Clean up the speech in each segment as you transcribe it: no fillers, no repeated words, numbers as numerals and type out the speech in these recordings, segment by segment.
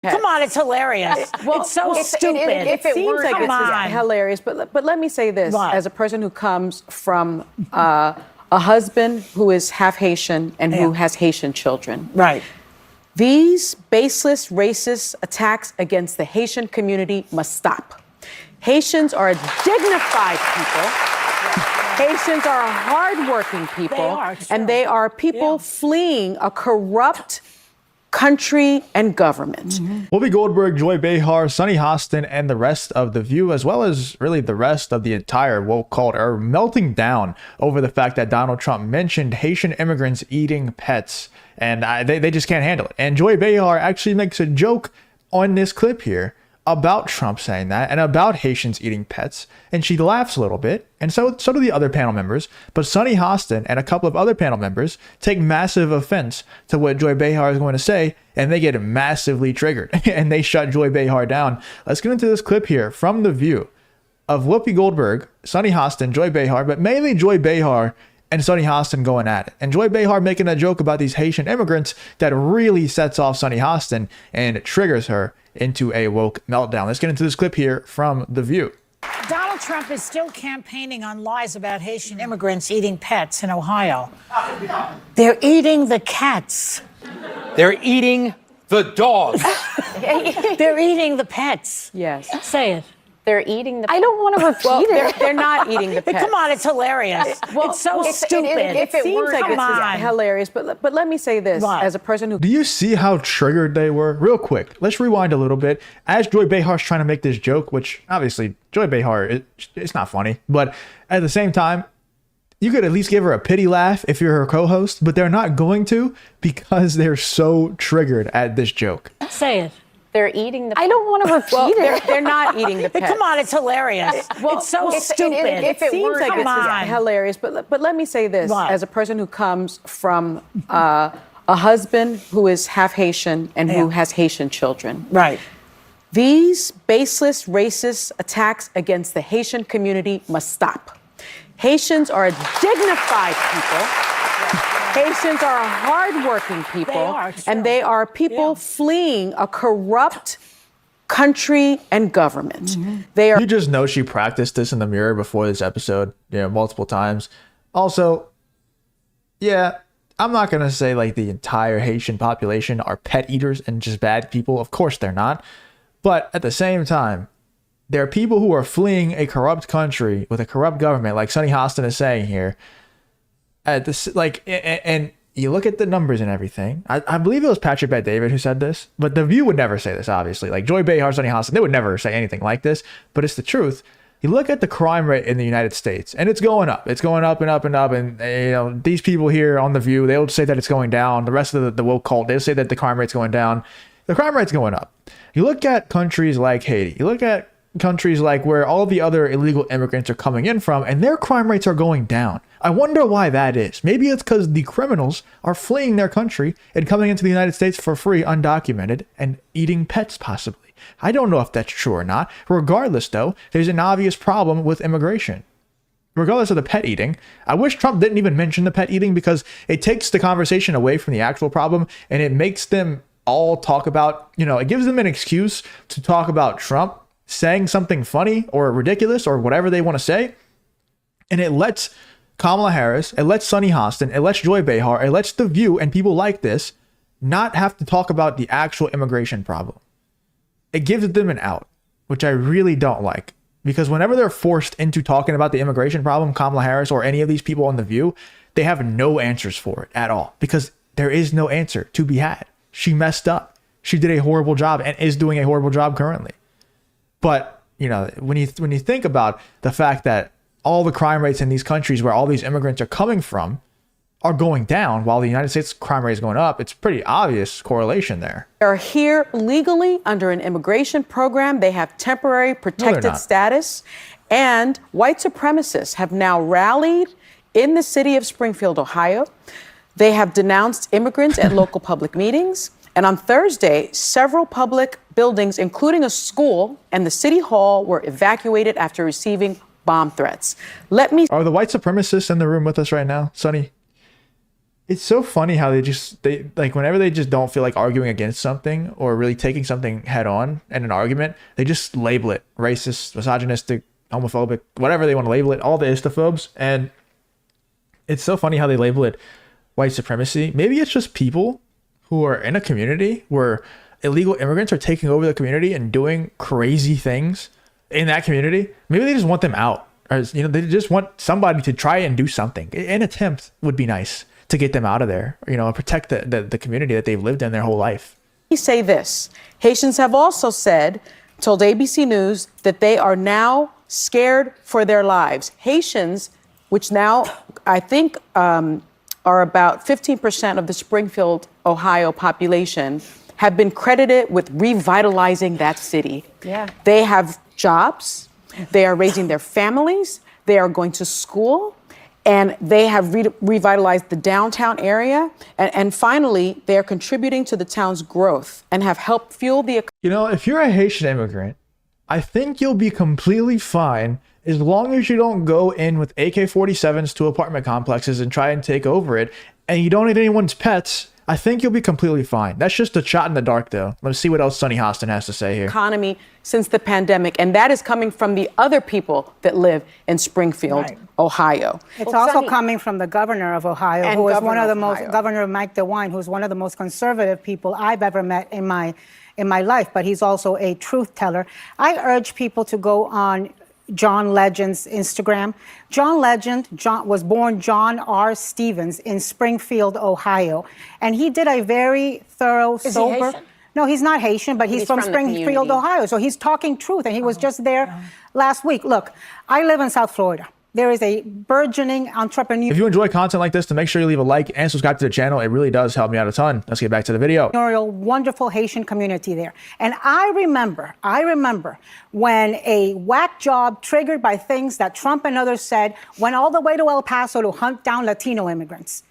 Come on, it's hilarious. It's so stupid. If it seems like it's hilarious, but let me say this. As a person who comes from a husband who is half Haitian and who has Haitian children. Right. These baseless, racist attacks against the Haitian community must stop. Haitians are a dignified people. Haitians are a hardworking people. And they are people fleeing a corrupt country and government. Whoopi Goldberg, Joy Behar, Sunny Hostin, and the rest of The View, as well as really the rest of the entire woke cult, are melting down over the fact that Donald Trump mentioned Haitian immigrants eating pets, and they just can't handle it. And Joy Behar actually makes a joke on this clip here about Trump saying that and about Haitians eating pets, and she laughs a little bit, and so do the other panel members. But Sunny Hostin and a couple of other panel members take massive offense to what Joy Behar is going to say, and they get massively triggered and they shut Joy Behar down. Let's get into this clip here from The View of Whoopi Goldberg, Sunny Hostin, Joy Behar, but mainly Joy Behar and Sunny Hostin going at it. And Joy Behar making a joke about these Haitian immigrants that really sets off Sunny Hostin and triggers her into a woke meltdown. Let's get into this clip here from The View. Donald Trump is still campaigning on lies about Haitian immigrants eating pets in Ohio. They're eating the cats. They're eating the dogs. They're eating the pets. Yes. Say it. They're eating the I don't want to repeat it. They're not eating the pets. Come on, it's hilarious. It's so stupid. It seems like it's hilarious, but let me say this. As a person who... Do you see how triggered they were? Real quick, let's rewind a little bit. As Joy Behar's trying to make this joke, which obviously Joy Behar, it's not funny, but at the same time, you could at least give her a pity laugh if you're her co-host, but they're not going to because they're so triggered at this joke. Say it. They're eating the I don't want to repeat it. They're not eating the pets. Come on, it's hilarious. It's so stupid. It seems like it's hilarious, but let me say this. As a person who comes from a husband who is half Haitian and who has Haitian children. Right. These baseless, racist attacks against the Haitian community must stop. Haitians are a dignified people. Haitians are a hardworking people, and they are people fleeing a corrupt country and government. They are. You just know she practiced this in the mirror before this episode, multiple times. Also, yeah, I'm not gonna say like the entire Haitian population are pet eaters and just bad people. Of course they're not, but at the same time, there are people who are fleeing a corrupt country with a corrupt government, like Sunny Hostin is saying here. At this, and you look at the numbers and everything. I believe it was Patrick Bet-David who said this, but The View would never say this, obviously. Like Joy Behar, Sunny Hostin, they would never say anything like this, but it's the truth. You look at the crime rate in the United States, and it's going up. It's going up and up and up, and these people here on The View, they'll say that it's going down. The rest of the woke cult, they'll say that the crime rate's going down. The crime rate's going up. You look at countries like Haiti. You look at countries like where all the other illegal immigrants are coming in from, and their crime rates are going down. I wonder why that is. Maybe it's because the criminals are fleeing their country and coming into the United States for free, undocumented, and eating pets possibly. I don't know if that's true or not. Regardless, though, there's an obvious problem with immigration. Regardless of the pet eating, I wish Trump didn't even mention the pet eating because it takes the conversation away from the actual problem, and it makes them all talk about, it gives them an excuse to talk about Trump saying something funny or ridiculous or whatever they want to say, and it lets Kamala Harris, it lets Sunny Hostin, it lets Joy Behar, it lets The View and people like this not have to talk about the actual immigration problem. It gives them an out, which I really don't like, because whenever they're forced into talking about the immigration problem, Kamala Harris or any of these people on The View, they have no answers for it at all, because there is no answer to be had. She messed up. She did a horrible job and is doing a horrible job currently. But, when you think about the fact that all the crime rates in these countries where all these immigrants are coming from are going down while the United States crime rate is going up, it's pretty obvious correlation there. They're here legally under an immigration program. They have temporary protected status. And white supremacists have now rallied in the city of Springfield, Ohio. They have denounced immigrants at local public meetings. And on Thursday, several public buildings, including a school and the city hall, were evacuated after receiving bomb threats. Are the white supremacists in the room with us right now, Sonny? It's so funny how they like whenever they just don't feel like arguing against something or really taking something head on in an argument, they just label it racist, misogynistic, homophobic, whatever they want to label it, all the istophobes. And it's so funny how they label it white supremacy. Maybe it's just people who are in a community where illegal immigrants are taking over the community and doing crazy things in that community. Maybe they just want them out, or they just want somebody to try and do something. An attempt would be nice to get them out of there, protect the community that they've lived in their whole life. He say this. Haitians have also told ABC News that they are now scared for their lives. Haitians, which now I think are about 15% of the Springfield, Ohio population, have been credited with revitalizing that city. Yeah. They have jobs, they are raising their families, they are going to school, and they have revitalized the downtown area. And finally, they are contributing to the town's growth and have helped fuel the economy. If you're a Haitian immigrant, I think you'll be completely fine as long as you don't go in with AK-47s to apartment complexes and try and take over it, and you don't eat anyone's pets. I think you'll be completely fine. That's just a shot in the dark, though. Let's see what else Sonny Hostin has to say here. Economy since the pandemic, and that is coming from the other people that live in Springfield, Ohio. It's also coming from the governor of Ohio, who is one of the most, Governor Mike DeWine, who's one of the most conservative people I've ever met in my life, but he's also a truth teller. I urge people to go on John Legend's Instagram. John Legend was born John R. Stevens in Springfield, Ohio. And he did a very thorough, sober... He Haitian? No, he's not Haitian, but he's from Springfield, Ohio. So he's talking truth, and he was just there last week. Look, I live in South Florida. There is a burgeoning entrepreneur. If you enjoy content like this, to make sure you leave a like and subscribe to the channel. It really does help me out a ton. Let's get back to the video. Wonderful Haitian community there. And I remember when a whack job triggered by things that Trump and others said went all the way to El Paso to hunt down Latino immigrants.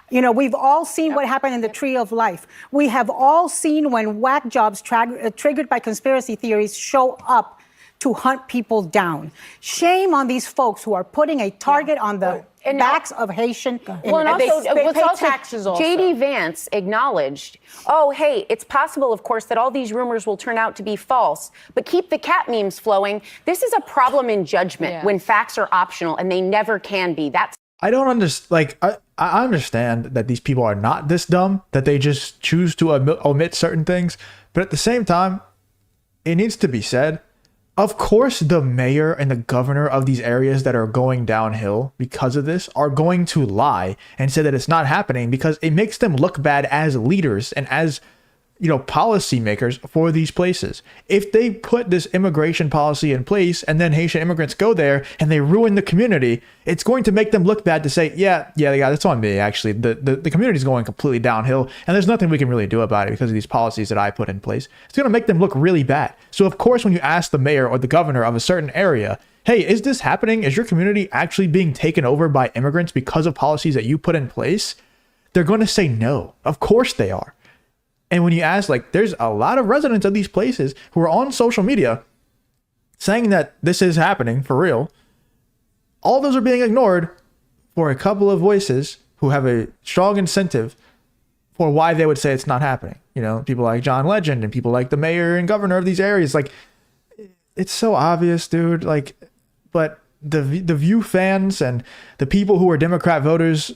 We've all seen what happened in the Tree of Life. We have all seen when whack jobs triggered by conspiracy theories show up to hunt people down. Shame on these folks who are putting a target on the backs of Haitian immigrants. Well, and also, they pay taxes also. J.D. Vance acknowledged, oh, hey, it's possible, of course, that all these rumors will turn out to be false, but keep the cat memes flowing. This is a problem in judgment when facts are optional, and they never can be. I don't understand. I understand that these people are not this dumb, that they just choose to omit certain things. But at the same time, it needs to be said, of course, the mayor and the governor of these areas that are going downhill because of this are going to lie and say that it's not happening because it makes them look bad as leaders and as policymakers for these places. If they put this immigration policy in place and then Haitian immigrants go there and they ruin the community, it's going to make them look bad to say, yeah, that's on me, actually. The community is going completely downhill and there's nothing we can really do about it because of these policies that I put in place. It's going to make them look really bad. So of course, when you ask the mayor or the governor of a certain area, hey, is this happening? Is your community actually being taken over by immigrants because of policies that you put in place? They're going to say no. Of course they are. And when you ask, there's a lot of residents of these places who are on social media saying that this is happening for real. All those are being ignored for a couple of voices who have a strong incentive for why they would say it's not happening. People like John Legend and people like the mayor and governor of these areas. It's so obvious, dude. But the View fans and the people who are Democrat voters,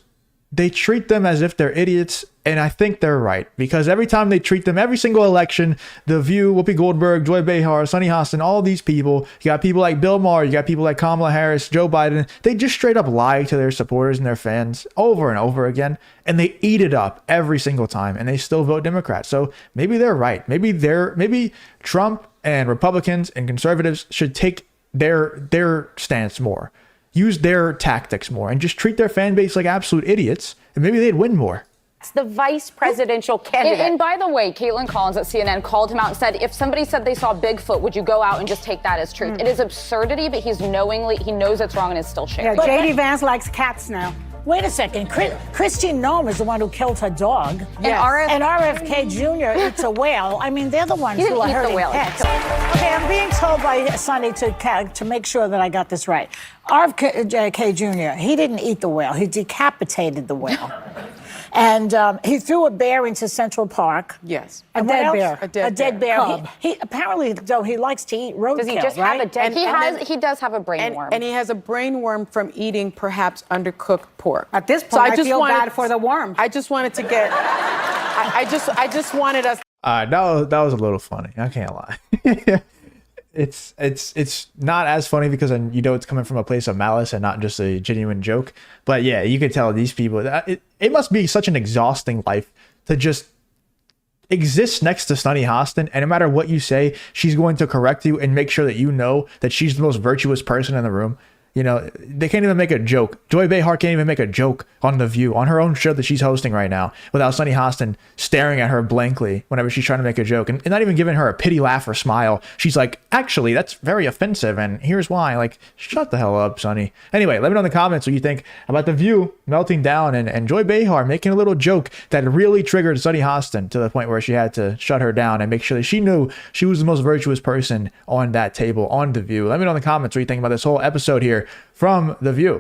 they treat them as if they're idiots, and I think they're right. Because every time they treat them, every single election, The View, Whoopi Goldberg, Joy Behar, Sonny Hostin, all these people, you got people like Bill Maher, you got people like Kamala Harris, Joe Biden, they just straight up lie to their supporters and their fans over and over again, and they eat it up every single time, and they still vote Democrat. So maybe they're right. Maybe Trump and Republicans and conservatives should take their stance more. Use their tactics more and just treat their fan base like absolute idiots, and maybe they'd win more. It's the vice presidential candidate. And by the way, Caitlin Collins at CNN called him out and said, if somebody said they saw Bigfoot, would you go out and just take that as truth? It is absurdity, but he knows it's wrong and is still sharing. Yeah, J.D. Vance likes cats now. Wait a second. Christine Nome is the one who killed her dog. Yes. And RFK Jr. eats a whale. I mean, they're the ones who are hurting pets. Okay, I'm being told by Sonny to make sure that I got this right. RFK Jr., he didn't eat the whale. He decapitated the whale. And he threw a bear into Central Park. Yes. And A what dead else? bear. A dead bear. Cub. He apparently, though, he likes to eat roadkill, Does he just right? have a dead? He does have a brain And, worm. and he has a brain worm from eating perhaps undercooked pork. At this point, I feel bad for the worm. I just wanted to get. I just wanted us. That was a little funny. I can't lie. It's not as funny because you know it's coming from a place of malice and not just a genuine joke. But yeah, you could tell these people it must be such an exhausting life to just exist next to Sunny Hostin, and no matter what you say, she's going to correct you and make sure that you know that she's the most virtuous person in the room. You know, they can't even make a joke. Joy Behar can't even make a joke on The View, on her own show that she's hosting right now, without Sunny Hostin staring at her blankly whenever she's trying to make a joke and not even giving her a pity laugh or smile. She's like, actually, that's very offensive, and here's why. Like, shut the hell up, Sunny. Anyway, let me know in the comments what you think about The View melting down and Joy Behar making a little joke that really triggered Sunny Hostin to the point where she had to shut her down and make sure that she knew she was the most virtuous person on that table on The View. Let me know in the comments what you think about this whole episode here from The View.